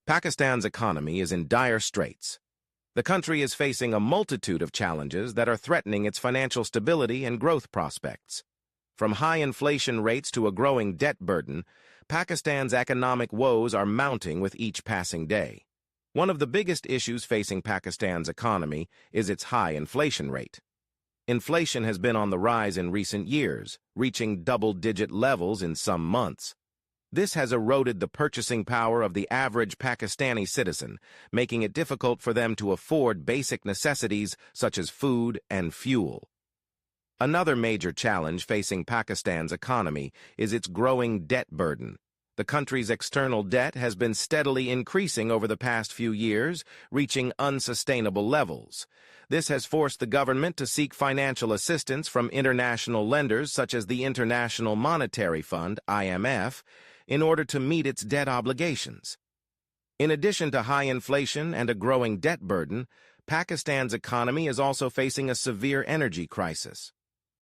Pakistan's economy is in dire straits. The country is facing a multitude of challenges that are threatening its financial stability and growth prospects. From high inflation rates to a growing debt burden, Pakistan's economic woes are mounting with each passing day. One of the biggest issues facing Pakistan's economy is its high inflation rate. Inflation has been on the rise in recent years, reaching double-digit levels in some months. This has eroded the purchasing power of the average Pakistani citizen, making it difficult for them to afford basic necessities such as food and fuel. Another major challenge facing Pakistan's economy is its growing debt burden. The country's external debt has been steadily increasing over the past few years, reaching unsustainable levels. This has forced the government to seek financial assistance from international lenders such as the International Monetary Fund, IMF, in order to meet its debt obligations. In addition to high inflation and a growing debt burden, Pakistan's economy is also facing a severe energy crisis.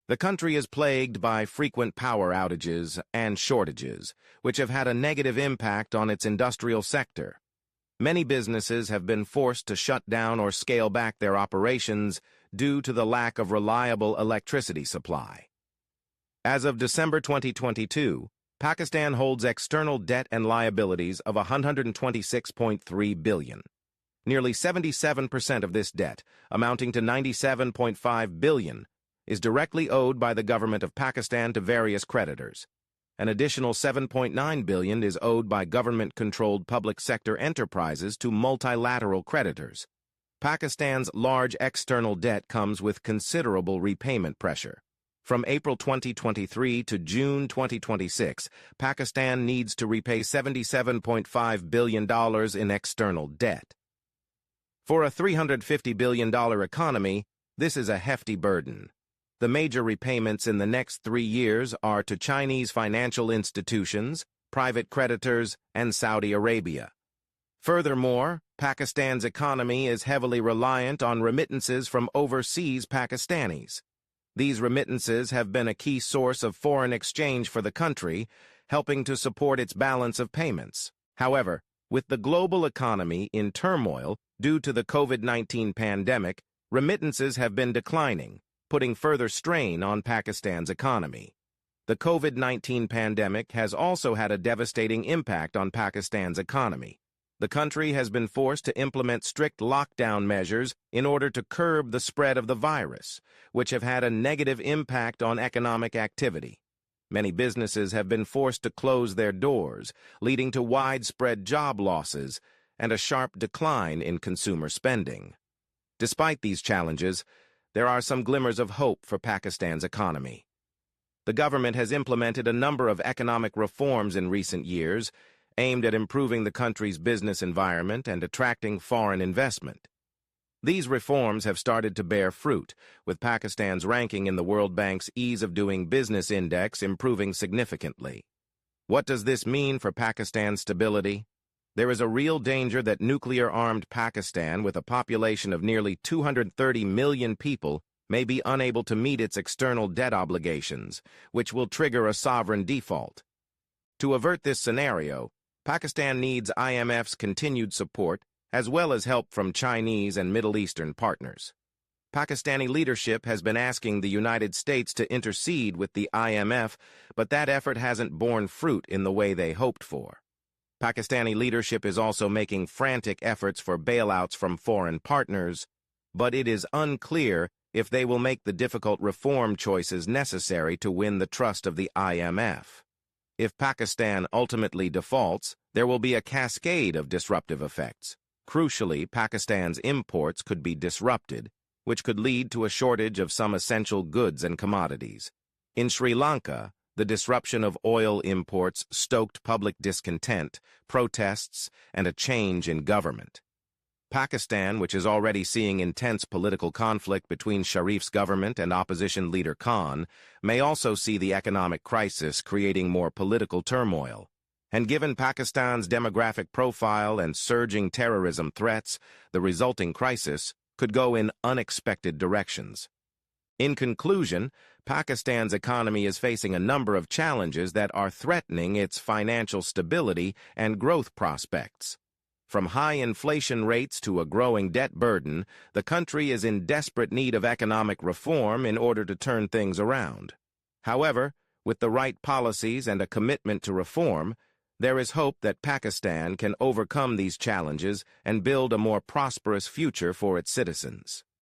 The country is plagued by frequent power outages and shortages, which have had a negative impact on its industrial sector. Many businesses have been forced to shut down or scale back their operations due to the lack of reliable electricity supply. As of December 2022, Pakistan holds external debt and liabilities of $126.3 billion. Nearly 77% of this debt, amounting to $97.5 billion, is directly owed by the government of Pakistan to various creditors. An additional $7.9 billion is owed by government-controlled public sector enterprises to multilateral creditors. Pakistan's large external debt comes with considerable repayment pressure. From April 2023 to June 2026, Pakistan needs to repay $77.5 billion in external debt. For a $350 billion economy, this is a hefty burden. The major repayments in the next 3 years are to Chinese financial institutions, private creditors, and Saudi Arabia. Furthermore, Pakistan's economy is heavily reliant on remittances from overseas Pakistanis. These remittances have been a key source of foreign exchange for the country, helping to support its balance of payments. However, with the global economy in turmoil due to the COVID-19 pandemic, remittances have been declining, putting further strain on Pakistan's economy. The COVID-19 pandemic has also had a devastating impact on Pakistan's economy. The country has been forced to implement strict lockdown measures in order to curb the spread of the virus, which have had a negative impact on economic activity. Many businesses have been forced to close their doors, leading to widespread job losses and a sharp decline in consumer spending. Despite these challenges, there are some glimmers of hope for Pakistan's economy. The government has implemented a number of economic reforms in recent years, aimed at improving the country's business environment and attracting foreign investment. These reforms have started to bear fruit, with Pakistan's ranking in the World Bank's Ease of Doing Business Index improving significantly. What does this mean for Pakistan's stability? There is a real danger that nuclear-armed Pakistan, with a population of nearly 230 million people, may be unable to meet its external debt obligations, which will trigger a sovereign default. To avert this scenario, Pakistan needs IMF's continued support, as well as help from Chinese and Middle Eastern partners. Pakistani leadership has been asking the United States to intercede with the IMF, but that effort hasn't borne fruit in the way they hoped for. Pakistani leadership is also making frantic efforts for bailouts from foreign partners, but it is unclear if they will make the difficult reform choices necessary to win the trust of the IMF. If Pakistan ultimately defaults, there will be a cascade of disruptive effects. Crucially, Pakistan's imports could be disrupted, which could lead to a shortage of some essential goods and commodities. In Sri Lanka, the disruption of oil imports stoked public discontent, protests, and a change in government. Pakistan, which is already seeing intense political conflict between Sharif's government and opposition leader Khan, may also see the economic crisis creating more political turmoil. And given Pakistan's demographic profile and surging terrorism threats, the resulting crisis could go in unexpected directions. In conclusion, Pakistan's economy is facing a number of challenges that are threatening its financial stability and growth prospects. From high inflation rates to a growing debt burden, the country is in desperate need of economic reform in order to turn things around. However, with the right policies and a commitment to reform, there is hope that Pakistan can overcome these challenges and build a more prosperous future for its citizens.